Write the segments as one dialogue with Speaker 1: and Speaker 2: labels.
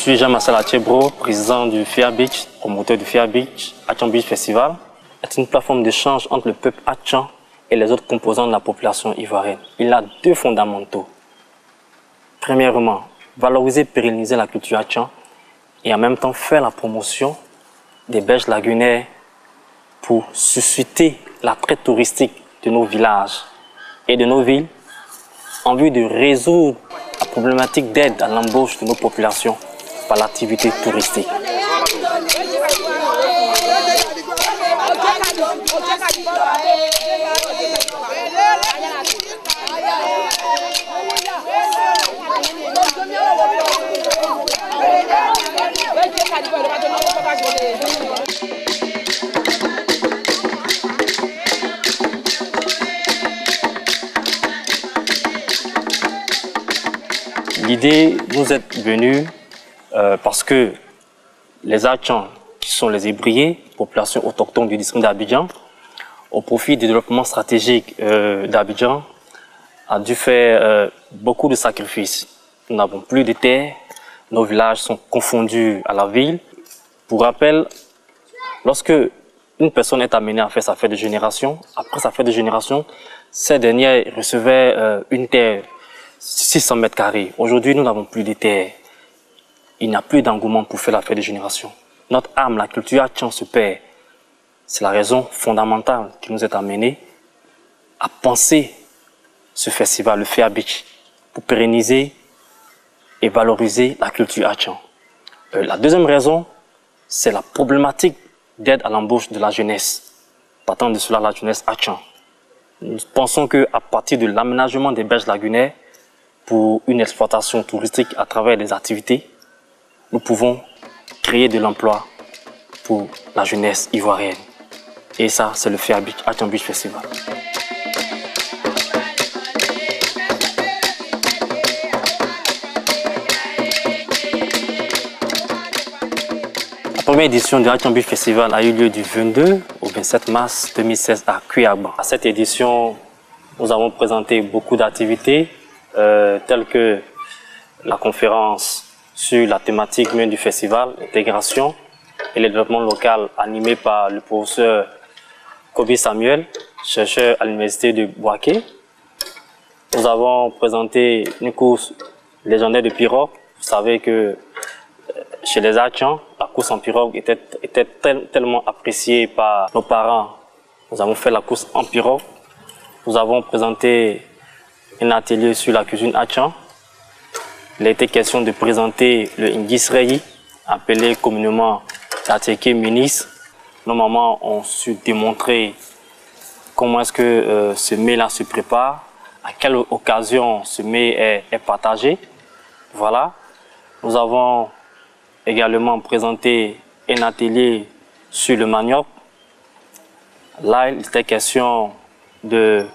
Speaker 1: suis Jean-Marcel Attiebro, président du Fea Beach, promoteur du Fea Beach. Atchan Beach Festival est une plateforme d'échange entre le peuple Atchan et les autres composants de la population ivoirienne. Il a deux fondamentaux. Premièrement, valoriser et pérenniser la culture Atchan et en même temps faire la promotion des berges lagunaires pour susciter l'attrait touristique de nos villages et de nos villes en vue de résoudre la problématique d'aide à l'embauche de nos populations par l'activité touristique. L'idée nous est venue parce que les Atchans, qui sont les Ébriers, population autochtone du district d'Abidjan, au profit du développement stratégique d'Abidjan, a dû faire beaucoup de sacrifices. Nous n'avons plus de terre, nos villages sont confondus à la ville. Pour rappel, lorsque une personne est amenée à faire sa fête de génération, après sa fête de génération, cette dernière recevait une terre 600 mètres carrés. Aujourd'hui, nous n'avons plus de terre. Il n'y a plus d'engouement pour faire la fête de génération. Notre âme, la culture Atchan se perd. C'est la raison fondamentale qui nous est amenée à penser ce festival, le Fea Beach, pour pérenniser et valoriser la culture Atchan. La deuxième raison, c'est la problématique d'aide à l'embauche de la jeunesse. Partant de cela, la jeunesse Atchan. Nous pensons qu'à partir de l'aménagement des berges lagunaires, pour une exploitation touristique à travers des activités, nous pouvons créer de l'emploi pour la jeunesse ivoirienne. Et ça, c'est le Fea Beach, Atchan Beach Festival. La première édition du Atchan Beach Festival a eu lieu du 22 au 27 mars 2016 à Cuiabá. À cette édition, nous avons présenté beaucoup d'activités, telles que la conférence sur la thématique même du festival, l'intégration et le développement local, animée par le professeur Kobi Samuel, chercheur à l'université de Bouaké. Nous avons présenté une course légendaire de pirogue. Vous savez que chez les Atchans, la course en pirogue était tellement appréciée par nos parents. Nous avons fait la course en pirogue. Nous avons présenté un atelier sur la cuisine Atchan. Il a été question de présenter le Ngis appelé communément Ateke Minis. Nos mamans ont su démontrer comment est-ce que ce mets-là se prépare, à quelle occasion ce mets est partagé. Voilà. Nous avons également présenté un atelier sur le manioc. Là, il était question de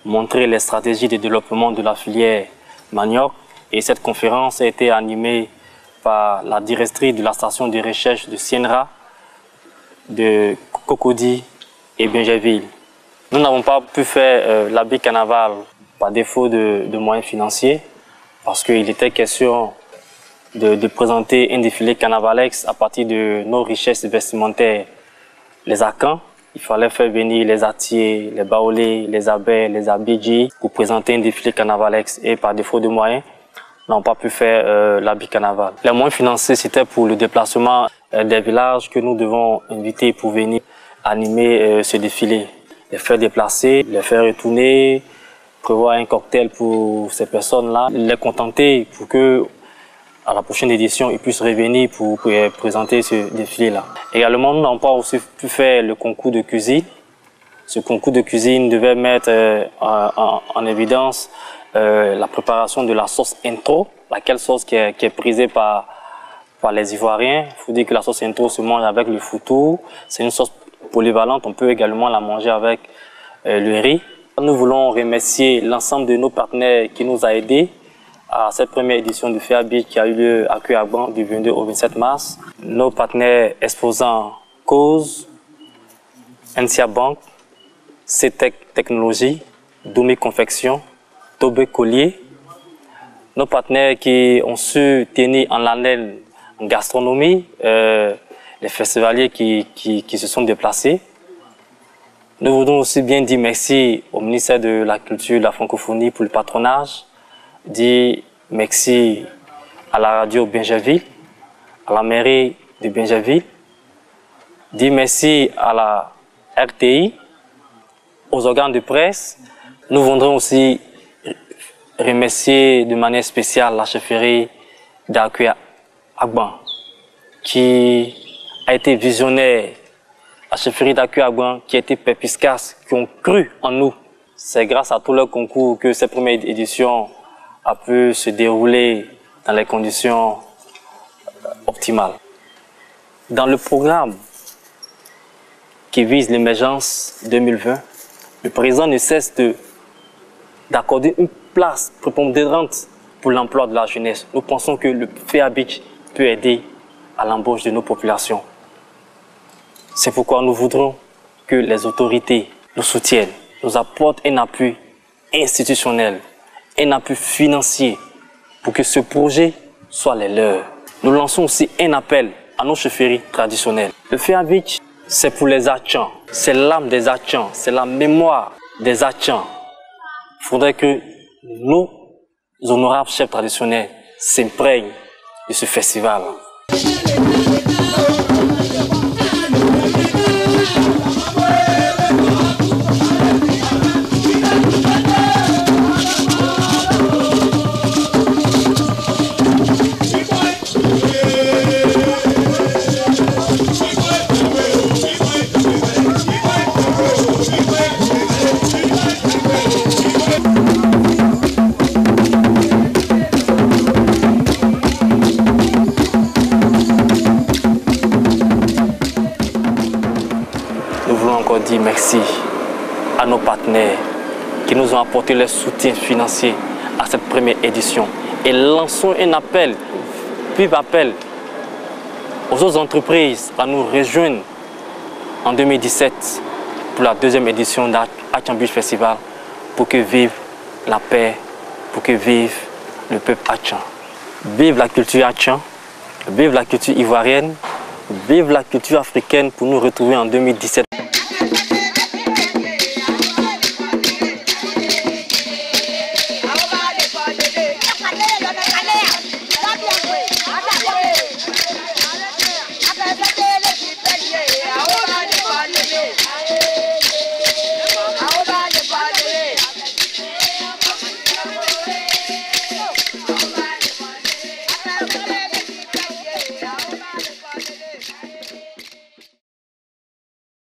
Speaker 1: montrer les stratégies de développement de la filière manioc. Et cette conférence a été animée par la directrice de la station de recherche de Sienra, de Cocody et Bingerville. Nous n'avons pas pu faire l'habit carnaval par défaut de moyens financiers, parce qu'il était question de présenter un défilé carnavalex à partir de nos richesses vestimentaires, les akans. Il fallait faire venir les atiers, les baolés, les abeilles, les abidji pour présenter un défilé carnavalex. Et par défaut de moyens, nous n'avons pas pu faire l'habit carnaval. Les moyens financiers, c'était pour le déplacement des villages que nous devons inviter pour venir animer ce défilé. Les faire déplacer, les faire retourner, prévoir un cocktail pour ces personnes-là, les contenter pour que à la prochaine édition, ils puissent revenir pour présenter ce défilé-là. Également, nous n'avons pas aussi pu faire le concours de cuisine. Ce concours de cuisine devait mettre en évidence la préparation de la sauce intro, laquelle sauce qui est prisée par les Ivoiriens. Il faut dire que la sauce intro se mange avec le foutou. C'est une sauce polyvalente, on peut également la manger avec le riz. Nous voulons remercier l'ensemble de nos partenaires qui nous ont aidés à cette première édition du Fea Beach qui a eu lieu à Cuiabá du 22 au 27 mars. Nos partenaires exposants Cause, NCA Bank, CETEC Technologies, Doumi Confection, Tobé Collier. Nos partenaires qui ont su tenir en haleine en gastronomie, les festivaliers qui se sont déplacés. Nous voudrons aussi bien dire merci au ministère de la Culture et de la Francophonie pour le patronage, dire merci à la radio Bingerville, à la mairie de Bingerville, dire merci à la RTI, aux organes de presse. Nous voudrons aussi remercier de manière spéciale la chefferie d'Akuya Agban, qui a été visionnaire, la chefferie d'Akuya Agban qui a été perspicace, qui ont cru en nous. C'est grâce à tout leur concours que cette première édition a pu se dérouler dans les conditions optimales. Dans le programme qui vise l'émergence 2020, le président ne cesse d'accorder une place prépondérante pour l'emploi de la jeunesse. Nous pensons que le FEABIC peut aider à l'embauche de nos populations. C'est pourquoi nous voudrons que les autorités nous soutiennent, nous apportent un appui institutionnel, un appui financier pour que ce projet soit les leurs. Nous lançons aussi un appel à nos chefferies traditionnelles. Le FEABIC, c'est pour les Atchans, c'est l'âme des Atchans, c'est la mémoire des Atchans. Il faudrait que nos honorables chefs traditionnels s'imprègnent de ce festival. Nous voulons encore dire merci à nos partenaires qui nous ont apporté leur soutien financier à cette première édition. Et lançons un appel, vive appel aux autres entreprises à nous rejoindre en 2017 pour la deuxième édition d'Atchan Beach Festival pour que vive la paix, pour que vive le peuple Atchan. Vive la culture Atchan, vive la culture ivoirienne, vive la culture africaine pour nous retrouver en 2017.